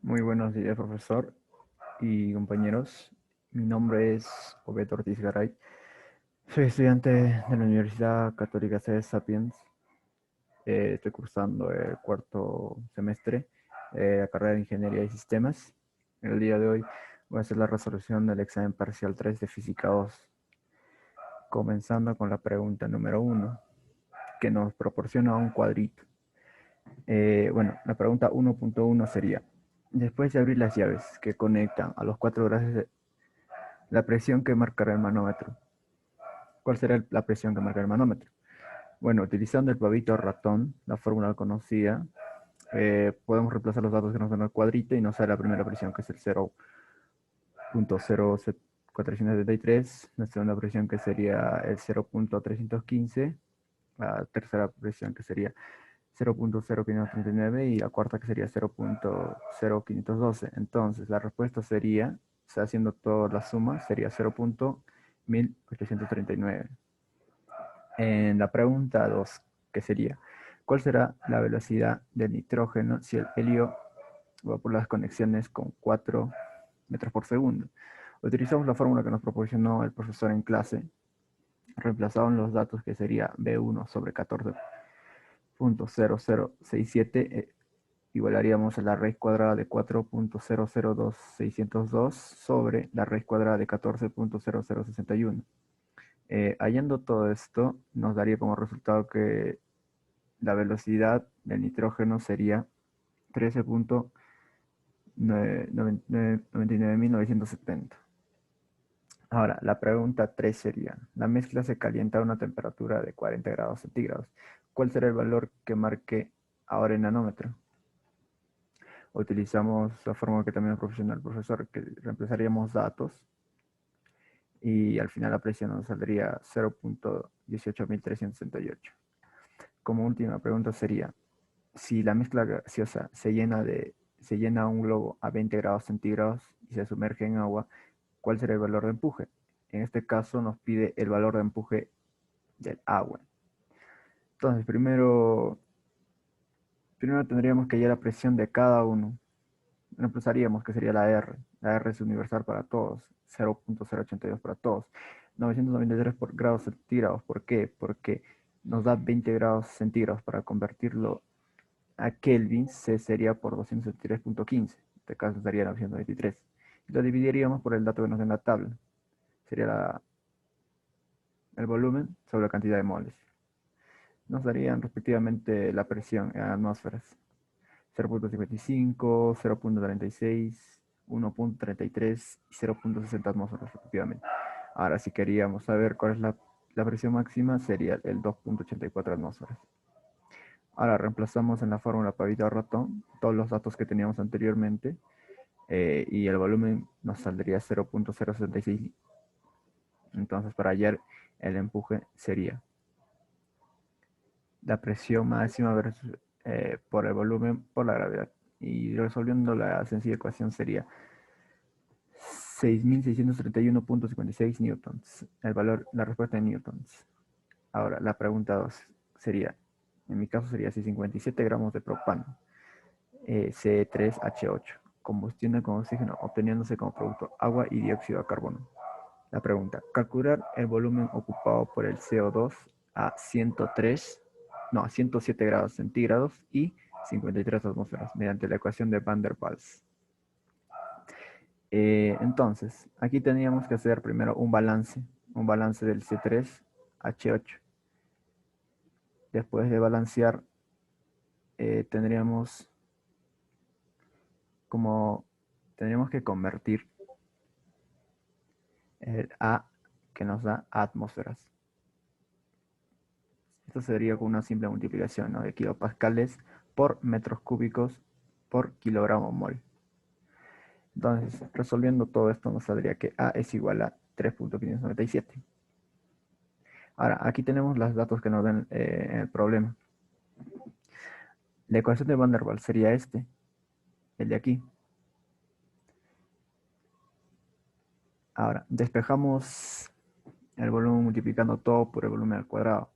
Muy buenos días, profesor y compañeros. Mi nombre es Obed Ortiz Garay. Soy estudiante de la Universidad Católica C. Sapiens. Estoy cursando el cuarto semestre, la carrera de Ingeniería de Sistemas. El día de hoy voy a hacer la resolución del examen parcial 3 de Física 2, comenzando con la pregunta número 1, que nos proporciona un cuadrito. La pregunta 1.1 sería: después de abrir las llaves que conectan a los cuatro grados, la presión que marcará el manómetro. ¿Cuál será la presión que marcará el manómetro? Bueno, utilizando el pavito ratón, la fórmula conocida, podemos reemplazar los datos que nos dan el cuadrito y nos sale la primera presión, que es el 0.0473, la segunda presión, que sería el 0.315, la tercera presión, que sería 0.0539, y la cuarta, que sería 0.0512. Entonces, la respuesta sería, haciendo toda la suma, sería 0.1839. En la pregunta 2, que sería: ¿cuál será la velocidad del nitrógeno si el helio va por las conexiones con 4 metros por segundo? Utilizamos la fórmula que nos proporcionó el profesor en clase. Reemplazaron los datos, que sería B1 sobre 14.0067, igualaríamos a la raíz cuadrada de 4.002602 sobre la raíz cuadrada de 14.0061. Hallando todo esto, nos daría como resultado que la velocidad del nitrógeno sería 13.99.970. Ahora, la pregunta 3 sería: la mezcla se calienta a una temperatura de 40 grados centígrados. ¿Cuál será el valor que marque ahora en nanómetro? Utilizamos la fórmula que también nos proporcionó el profesor, que reemplazaríamos datos y al final la presión nos saldría 0.18368. Como última pregunta sería: si la mezcla gaseosa se llena un globo a 20 grados centígrados y se sumerge en agua, ¿cuál será el valor de empuje? En este caso nos pide el valor de empuje del agua. Entonces, primero tendríamos que hallar la presión de cada uno. Reemplazaríamos, que sería la R. La R es universal para todos, 0.082 para todos. 993 por grados centígrados. ¿Por qué? Porque nos da 20 grados centígrados. Para convertirlo a Kelvin, C sería por 273.15. En este caso sería 923. Y lo dividiríamos por el dato que nos da en la tabla. Sería el volumen sobre la cantidad de moles. Nos darían respectivamente la presión en atmósferas: 0.55, 0.36, 1.33 y 0.60 atmósferas respectivamente. Ahora, si queríamos saber cuál es la presión máxima, sería el 2.84 atmósferas. Ahora reemplazamos en la fórmula pavito ratón todos los datos que teníamos anteriormente, y el volumen nos saldría 0.066. Entonces, para hallar el empuje, sería la presión máxima por el volumen por la gravedad. Y resolviendo la sencilla ecuación, sería 6.631.56 newtons. La respuesta en newtons. Ahora, la pregunta 2 sería, en mi caso sería: si 57 gramos de propano, Ce3H8, combustión con oxígeno, obteniéndose como producto agua y dióxido de carbono. La pregunta: calcular el volumen ocupado por el CO2 a 107 grados centígrados y 53 atmósferas mediante la ecuación de Van der Waals. Entonces, aquí teníamos que hacer primero un balance del C3H8. Después de balancear, tendríamos que convertir el A, que nos da atmósferas. Esto sería con una simple multiplicación, ¿no?, de kilopascales por metros cúbicos por kilogramo mol. Entonces, resolviendo todo esto, nos saldría que A es igual a 3.597. Ahora, aquí tenemos los datos que nos dan en el problema. La ecuación de Van der Waals sería el de aquí. Ahora, despejamos el volumen multiplicando todo por el volumen al cuadrado.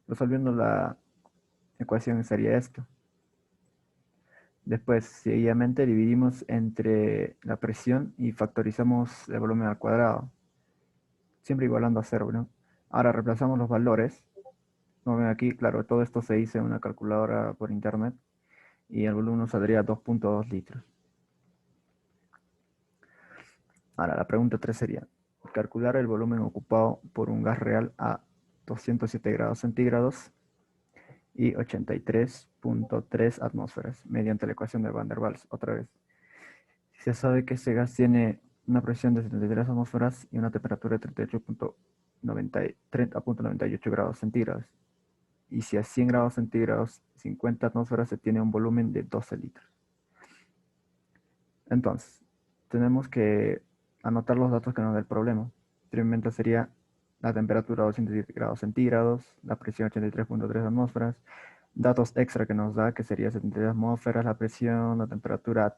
Resolviendo la ecuación sería esto. Después, seguidamente, dividimos entre la presión y factorizamos el volumen al cuadrado, siempre igualando a cero, ¿no? Ahora reemplazamos los valores. Como ven aquí, claro, todo esto se hizo en una calculadora por internet y el volumen nos saldría 2.2 litros. Ahora, la pregunta 3 sería, calcular el volumen ocupado por un gas real a 207 grados centígrados y 83.3 atmósferas mediante la ecuación de Van der Waals. Otra vez, si se sabe que ese gas tiene una presión de 73 atmósferas y una temperatura de 30.98 grados centígrados. Y si a 100 grados centígrados, 50 atmósferas, se tiene un volumen de 12 litros. Entonces, tenemos que anotar los datos que nos da el problema. Primeramente sería la temperatura 207 grados centígrados, la presión 83.3 atmósferas, datos extra que nos da, que sería 73 atmósferas, la presión, la temperatura.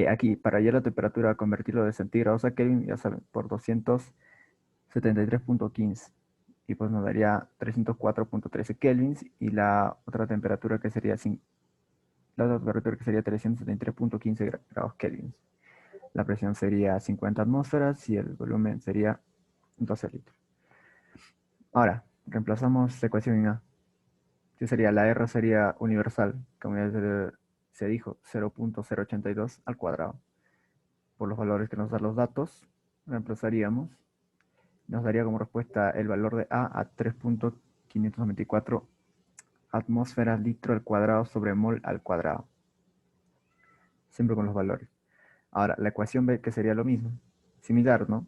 Aquí, para hallar la temperatura, convertirlo de centígrados a Kelvin, ya saben, por 273.15. Y pues nos daría 304.13 kelvins y la otra temperatura que sería, la otra temperatura que sería 373.15 grados kelvins. La presión sería 50 atmósferas y el volumen sería 12 litros. Ahora, reemplazamos la ecuación en A. Que sería, la R sería universal, como ya se dijo, 0.082 al cuadrado. Por los valores que nos dan los datos, reemplazaríamos. Nos daría como respuesta el valor de A 3.594 atmósferas litro al cuadrado sobre mol al cuadrado. Siempre con los valores. Ahora, la ecuación B, que sería lo mismo. Similar, ¿no?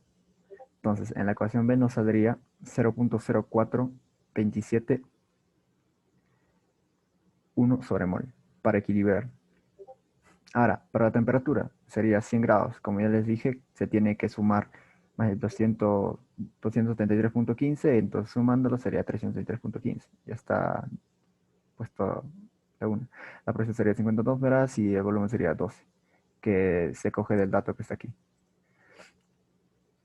Entonces, en la ecuación B nos saldría 0.0427 1 sobre mol, para equilibrar. Ahora, para la temperatura, sería 100 grados. Como ya les dije, se tiene que sumar más de 273.15, entonces sumándolo sería 373.15. Ya está puesto la una. La presión sería 50 atmósferas y el volumen sería 12, que se coge del dato que está aquí.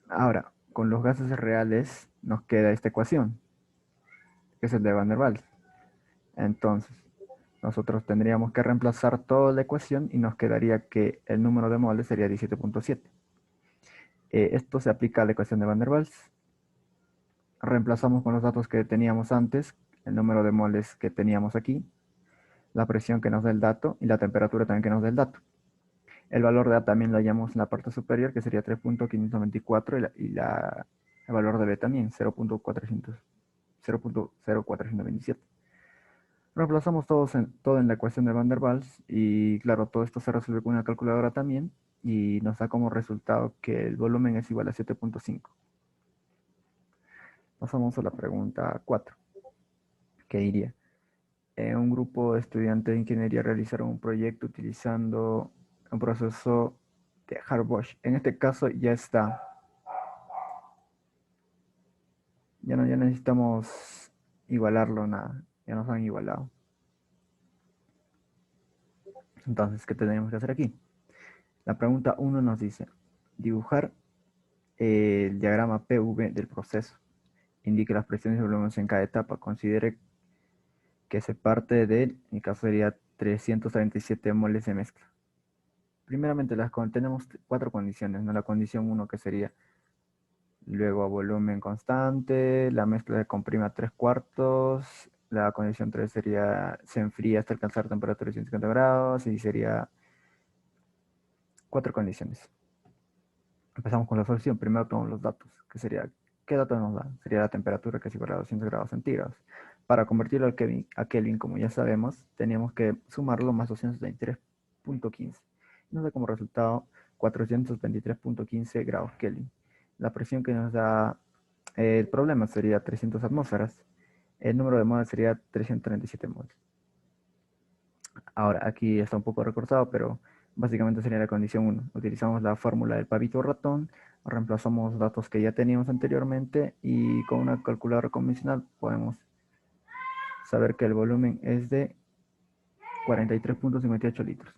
Ahora, con los gases reales nos queda esta ecuación, que es el de Van der Waals. Entonces, nosotros tendríamos que reemplazar toda la ecuación y nos quedaría que el número de moles sería 17.7. Esto se aplica a la ecuación de Van der Waals. Reemplazamos con los datos que teníamos antes, el número de moles que teníamos aquí, la presión que nos da el dato y la temperatura también que nos da el dato. El valor de A también lo hallamos en la parte superior, que sería 3.594, el valor de B también, 0.0427. Reemplazamos todo en la ecuación de Van der Waals y claro, todo esto se resuelve con una calculadora también y nos da como resultado que el volumen es igual a 7.5. Pasamos a la pregunta 4, que diría, un grupo de estudiantes de ingeniería realizaron un proyecto utilizando un proceso de Haber-Bosch. En este caso ya está. Ya necesitamos igualarlo, nada. Ya nos han igualado. Entonces, ¿qué tenemos que hacer aquí? La pregunta 1 nos dice, dibujar el diagrama PV del proceso. Indique las presiones y volúmenes en cada etapa. Considere que se parte de, en mi caso sería 337 moles de mezcla. Primeramente, tenemos 4 condiciones, ¿no? La condición 1 que sería luego a volumen constante, la mezcla se comprime a 3/4, la condición 3 sería se enfría hasta alcanzar temperatura de 150 grados y sería 4 condiciones. Empezamos con la solución. Primero tomamos los datos, que sería, ¿qué datos nos da? Sería la temperatura, que es igual a 200 grados centígrados. Para convertirlo a Kelvin, como ya sabemos, teníamos que sumarlo más 223.15. Nos da como resultado 423.15 grados Kelvin. La presión que nos da el problema sería 300 atmósferas. El número de moles sería 337 moles. Ahora, aquí está un poco recortado, pero básicamente sería la condición 1. Utilizamos la fórmula del pavito ratón, reemplazamos datos que ya teníamos anteriormente y con una calculadora convencional podemos saber que el volumen es de 43.58 litros.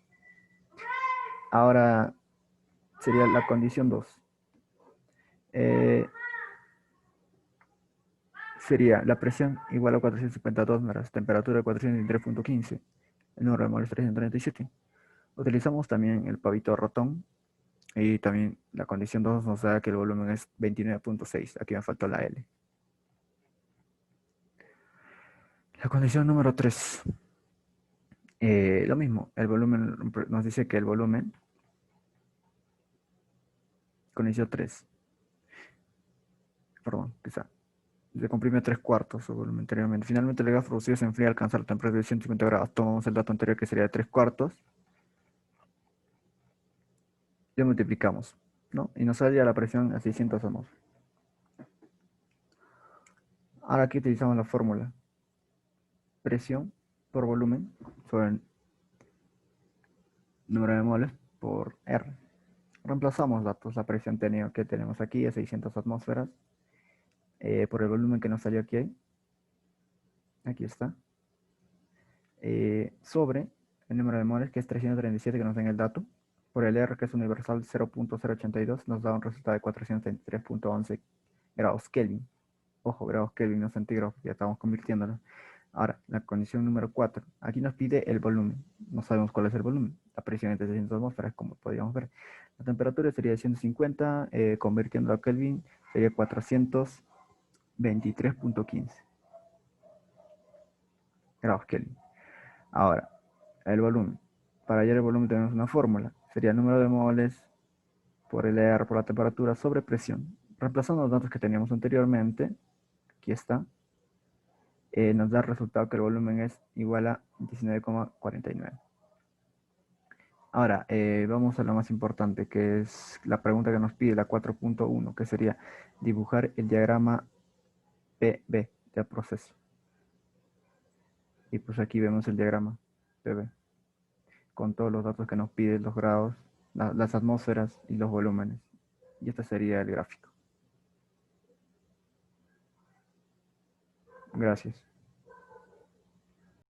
Ahora sería la condición 2. Sería la presión igual a 452 metros, temperatura 403.15, el número de moles 337. Utilizamos también el pavito ratón y también la condición 2 nos da que el volumen es 29.6. Aquí me faltó la L. La condición número 3. Lo mismo, el volumen nos dice que el volumen, condición 3, perdón, quizá, se comprime a 3 cuartos su volumen anteriormente. Finalmente el gas producido se enfría al alcanzar la temperatura de 150 grados. Tomamos el dato anterior que sería de 3 cuartos y lo multiplicamos, ¿no? Y nos sale la presión a 600 atmósferas. Ahora aquí utilizamos la fórmula. Presión por volumen sobre el número de moles por R. Reemplazamos datos. La presión que tenemos aquí es 600 atmósferas por el volumen que nos salió aquí. Aquí está. Sobre el número de moles, que es 337, que nos da en el dato, por el R, que es universal 0.082, nos da un resultado de 433.11 grados Kelvin. Ojo, grados Kelvin, no centígrados, ya estamos convirtiéndolo. Ahora, la condición número 4. Aquí nos pide el volumen. No sabemos cuál es el volumen. La presión es de 600 atmósferas, como podríamos ver. La temperatura sería de 150, convirtiéndolo a Kelvin, sería 423.15 grados Kelvin. Ahora, el volumen. Para hallar el volumen tenemos una fórmula. Sería el número de moles por el R por la temperatura sobre presión. Reemplazando los datos que teníamos anteriormente, aquí está, nos da el resultado que el volumen es igual a 19,49. Ahora, vamos a lo más importante, que es la pregunta que nos pide, la 4.1, que sería dibujar el diagrama PB del proceso. Y pues aquí vemos el diagrama PB, con todos los datos que nos pide, los grados, las atmósferas y los volúmenes. Y este sería el gráfico. Gracias.